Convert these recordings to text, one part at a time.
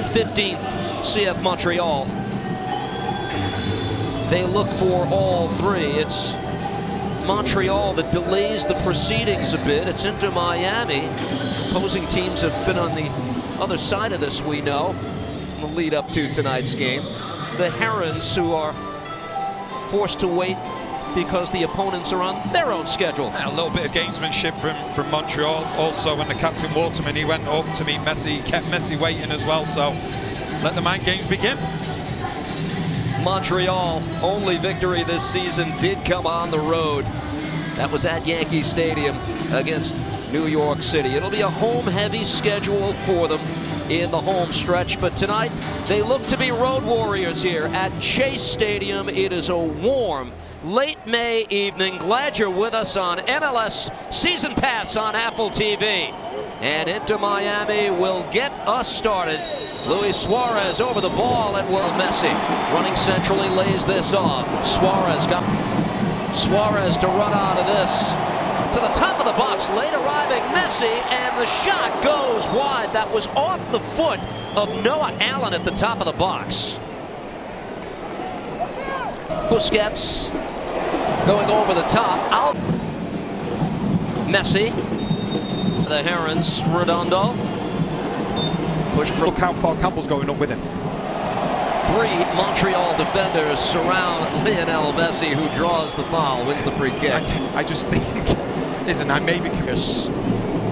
15th CF Montreal. They look for all three. It's Montreal that delays the proceedings a bit. It's Inter Miami. Opposing teams have been on the other side of this, we know, in the lead up to tonight's game. The Herons, who are forced to wait because the opponents are on their own schedule. A little bit of gamesmanship from Montreal. Also, when the captain Waterman, he went up to meet Messi, kept Messi waiting as well. So let the mind games begin. Montreal only victory this season did come on the road. That was at Yankee Stadium against New York City. It'll be a home-heavy schedule for them in the home stretch, but tonight they look to be road warriors here at Chase Stadium. It is a warm, late May evening. Glad you're with us on MLS Season Pass on Apple TV. And Inter Miami will get us started. Luis Suarez over the ball at Will Messi. Running centrally, lays this off. Suarez got Suarez to run out of this. To the top of the box, late arriving Messi, and the shot goes wide. That was off the foot of Noah Allen at the top of the box. Busquets going over the top. Out. Messi. The Herons, Redondo. Push for. Look how far Campbell's going up with him. Three Montreal defenders surround Lionel Messi, who draws the foul, wins the free kick. I just think, listen, I may be curious.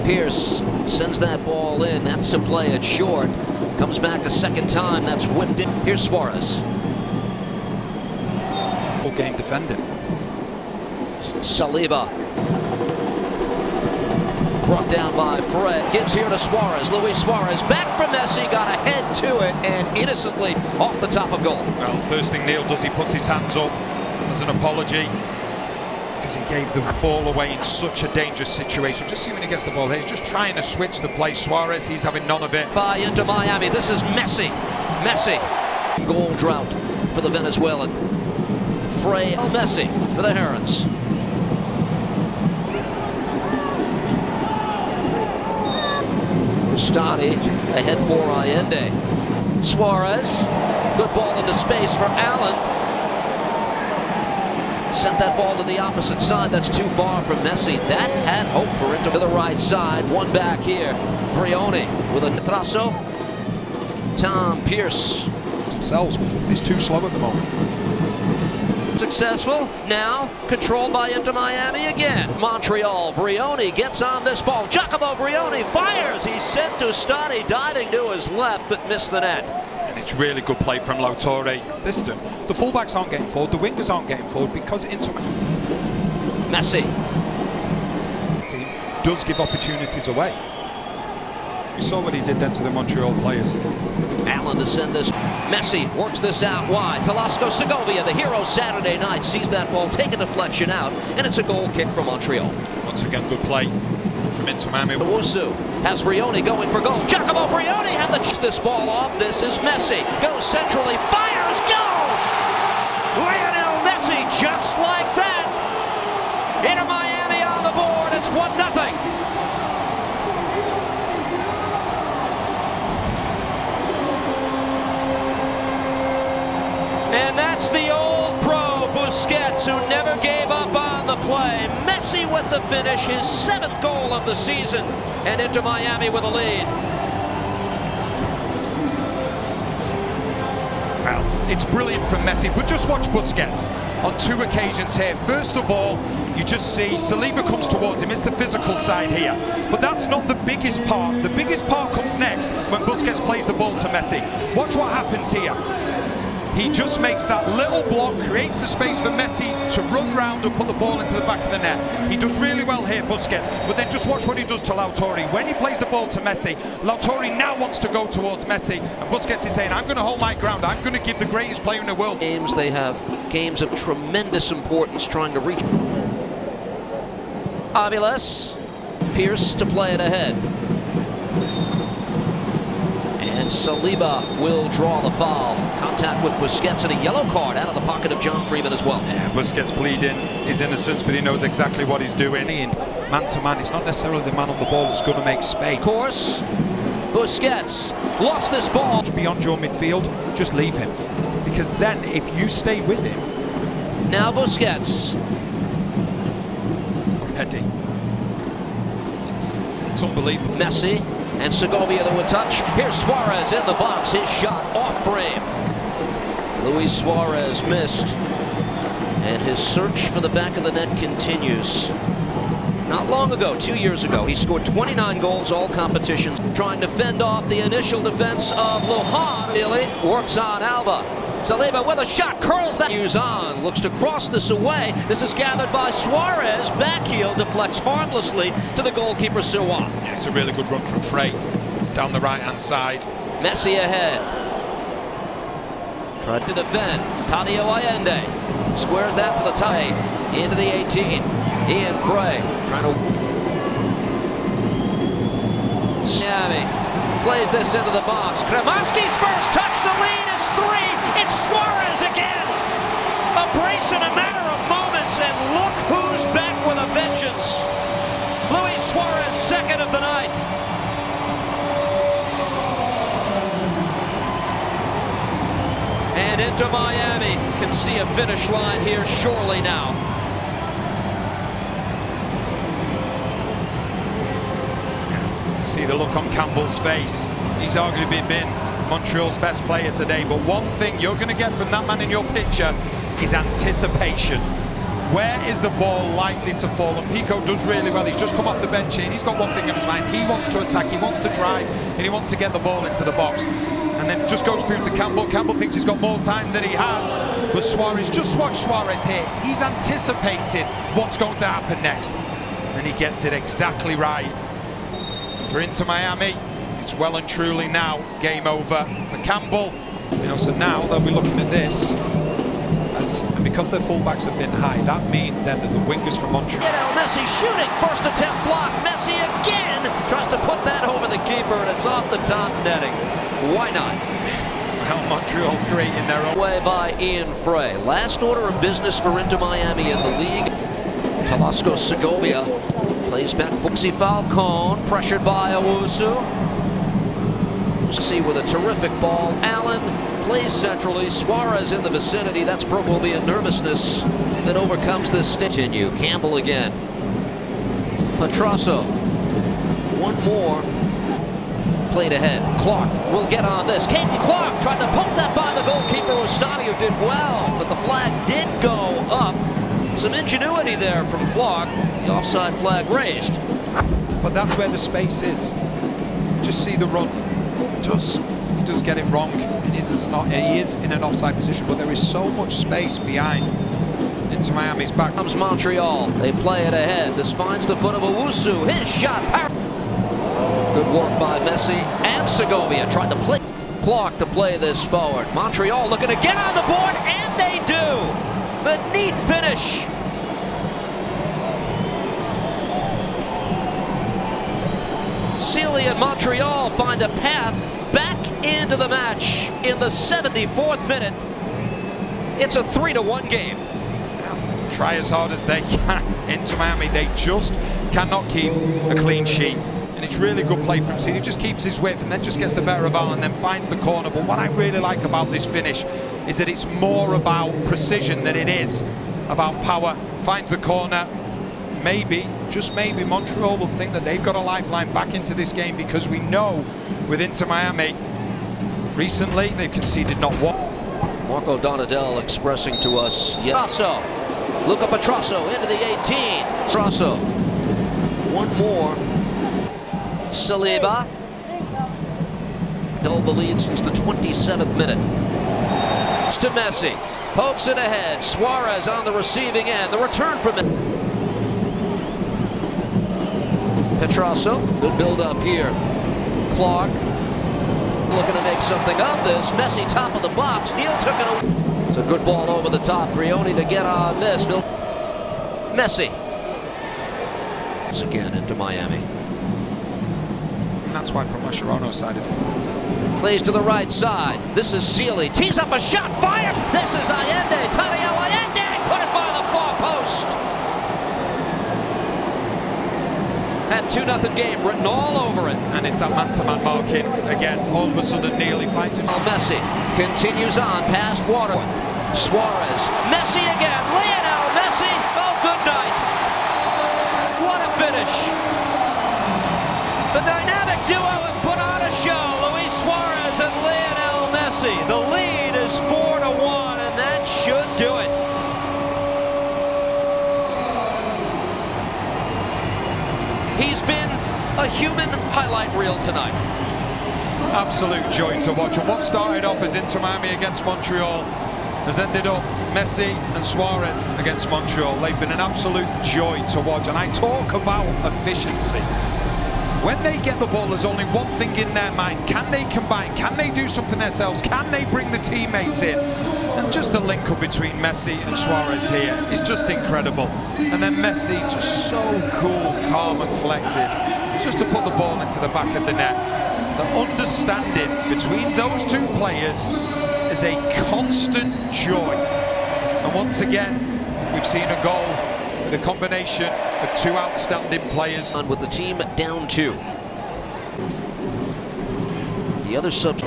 Pierce sends that ball in. That's a play at short. Comes back a second time. That's whipped in. Here's Suarez. Full game defending. Saliba. Brought down by Fred. Gives here to Suarez. Luis Suarez back from Messi. Got a head to it and innocently off the top of goal. Well, first thing Neil does, he puts his hands up as an apology because he gave the ball away in such a dangerous situation. Just see when he gets the ball here. He's just trying to switch the play. Suarez, he's having none of it. By Inter Miami. This is Messi. Messi. Goal drought for the Venezuelan. Frey Messi for the Herons. Stadi ahead for Allende. Suarez, good ball into space for Allen. Sent that ball to the opposite side. That's too far from Messi. That had hope for Inter. To the right side, one back here. Vrioni with a traso. Tom Pierce. Themselves, he's too slow at the moment. Successful, now controlled by Inter Miami again. Montreal, Vrioni gets on this ball. Giacomo Vrioni fires. He's sent to Stadi, diving to his left, but missed the net. And it's really good play from Lautore. Distant. The fullbacks aren't getting forward, the wingers aren't getting forward because Inter Messi. Team does give opportunities away. We saw what he did then to the Montreal players. Allen to send this. Messi works this out wide. Talasco Segovia, the hero Saturday night, sees that ball, take a deflection out, and it's a goal kick for Montreal. Once again, good play from Inter Miami. Owusu has Vrioni going for goal. Giacomo Vrioni had this ball off. This is Messi. Goes centrally, fires, goal! Lionel Messi, just like that. Inter Miami on the board. It's 1-0. And that's the old pro, Busquets, who never gave up on the play. Messi with the finish, his 7th goal of the season, and Inter Miami with a lead. Well, it's brilliant from Messi, but just watch Busquets on 2 occasions here. First of all, you just see Saliba comes towards him. It's the physical side here. But that's not the biggest part. The biggest part comes next when Busquets plays the ball to Messi. Watch what happens here. He just makes that little block, creates the space for Messi to run round and put the ball into the back of the net. He does really well here, Busquets, but then just watch what he does to Lautore. When he plays the ball to Messi, Lautore now wants to go towards Messi, and Busquets is saying, I'm going to hold my ground, I'm going to give the greatest player in the world. They have games of tremendous importance trying to reach. Aviles, Pierce to play it ahead. And Saliba will draw the foul. Contact with Busquets and a yellow card out of the pocket of John Freeman as well. Yeah, Busquets pleading his innocence, but he knows exactly what he's doing. Man to man, it's not necessarily the man on the ball that's going to make space. Of course, Busquets lofts this ball. Beyond your midfield, just leave him. Because then if you stay with him. Now Busquets. Already. It's unbelievable. Messi and Segovia that would touch. Here's Suarez in the box. His shot off frame. Luis Suarez missed. And his search for the back of the net continues. Not long ago, 2 years ago, he scored 29 goals, all competitions, trying to fend off the initial defense of Lohan. Really works on Alba. Saliba with a shot, curls that. Use on, looks to cross this away. This is gathered by Suarez. Back heel deflects harmlessly to the goalkeeper, Sirwan. Yeah, it's a really good run from Frey down the right-hand side. Messi ahead. Tried to defend. Tadio Allende squares that to the tie. Into the 18. Ian Frey trying to. Miami plays this into the box. Kremanski's first touch. The lead is 3. It's Suarez again. A brace in a matter of moments, and look who's back with a vengeance. Luis Suarez, second of the night. And Inter Miami can see a finish line here surely now. See the look on Campbell's face. He's arguably been Montreal's best player today, but one thing you're going to get from that man in your picture is anticipation. Where is the ball likely to fall? And Pico does really well. He's just come off the bench here and he's got one thing in his mind. He wants to attack, he wants to drive, and he wants to get the ball into the box. And then just goes through to Campbell. Campbell thinks he's got more time than he has. But Suarez, just watch Suarez here. He's anticipated what's going to happen next. And he gets it exactly right. For Inter Miami, it's well and truly now game over for Campbell. You know, so now they'll be looking at this. And because their fullbacks have been high, that means then that the wingers from Montreal. Messi shooting, first attempt blocked. Messi again tries to put that over the keeper, and it's off the top netting. Why not? Well, Montreal creating their own way by Ian Frey. Last order of business for Inter Miami in the league. Talasco Segovia plays back. Fuxi Falcone pressured by Owusu. See with a terrific ball. Allen plays centrally. Suarez in the vicinity. That's probably a nervousness that overcomes this. Continue. Campbell again. Petrasso. One more. Played ahead. Clark will get on this. Caden Clark tried to poke that by the goalkeeper. Estadio did well, but the flag did go up. Some ingenuity there from Clark. The offside flag raised. But that's where the space is. Just see the run. He does get it wrong. He is in an offside position, but there is so much space behind Inter Miami's back. Comes Montreal. They play it ahead. This finds the foot of Owusu. His shot. Good work by Messi and Segovia. Trying to play Clark to play this forward. Montreal looking to get on the board, and they do. The neat finish. Sealy and Montreal find a path back into the match in the 74th minute. It's a 3-1 game. Try as hard as they can. Inter Miami, they just cannot keep a clean sheet. And it's really good play from Sealy. He just keeps his width and then just gets the better of Allen and then finds the corner. But what I really like about this finish is that it's more about precision than it is about power. Finds the corner. Maybe, just maybe, Montreal will think that they've got a lifeline back into this game, because we know with Inter Miami, recently they've conceded not one. Marco Donadel expressing to us, Petrasso, Luca Petrasso into the 18. Petrasso, one more. Saliba held the lead since the 27th minute. To Messi, pokes it ahead. Suarez on the receiving end. The return from it. Petrasso, good build up here. Clark looking to make something of this. Messi top of the box. Neal took it away. It's a good ball over the top. Brioni to get on this. Messi. Once again into Miami. And that's why from Mascherano's side plays to the right side. This is Sealy. Tees up a shot. Fire. This is Allende. Tadio Allende. Put it by the far post. That 2-0 game written all over it. And it's that man-to-man marking again. All of a sudden, nearly finds him. Messi continues on past Water. Suarez, Messi again. Lionel Messi. Oh, good night. What a finish. The dynamic duo have put on a show. Luis Suarez and Lionel Messi. The lead is 4-1, and that should do it. He's been a human highlight reel tonight. Absolute joy to watch. And what started off as Inter Miami against Montreal has ended up Messi and Suarez against Montreal. They've been an absolute joy to watch. And I talk about efficiency. When they get the ball, there's only one thing in their mind. Can they combine? Can they do something themselves? Can they bring the teammates in? And just the link up between Messi and Suarez here is just incredible. And then Messi just so cool, calm and collected, just to put the ball into the back of the net. The understanding between those two players is a constant joy. And once again, we've seen a goal with a combination of two outstanding players. On with the team down 2. The other subs.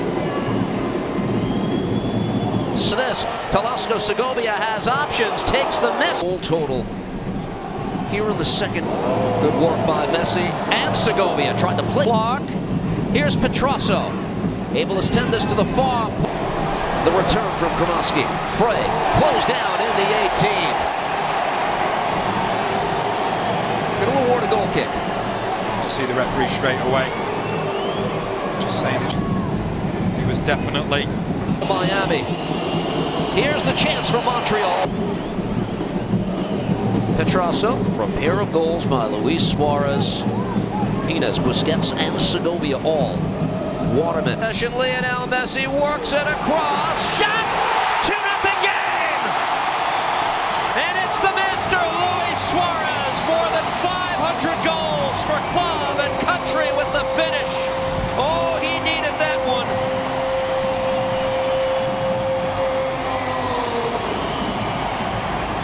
So this, Talasco Segovia has options, takes the miss. Goal total here in the second. Good work by Messi and Segovia, trying to play block. Here's Petrasso, able to send this to the far. The return from Kromoski. Frey closed down in the 18. Going to award a goal kick. To see the referee straight away. Just saying it. He was definitely Miami. Here's the chance for Montreal. Petrasso from pair of goals by Luis Suarez, Pines, Busquets, and Segovia all. Waterman. Lionel Messi works it across. Shot! 2-0 game! And it's the master, Luis Suarez. More than 500 goals for club and country with the finish. Oh, he needed that one.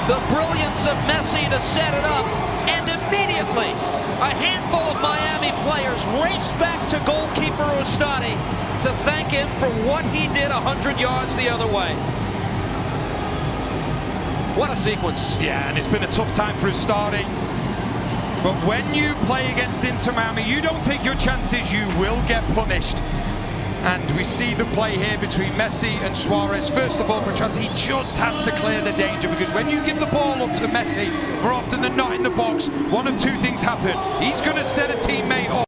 The brilliance of Messi to set it up, and immediately a handful of Miami players race back to goalkeeper Ustadi to thank him for what he did 100 yards the other way. What a sequence. Yeah, and it's been a tough time for Ustadi. But when you play against Inter Miami, you don't take your chances, you will get punished. And we see the play here between Messi and Suarez. First of all, Petrasso, he just has to clear the danger, because when you give the ball up to Messi, more often than not in the box, one of two things happen. He's going to set a teammate up,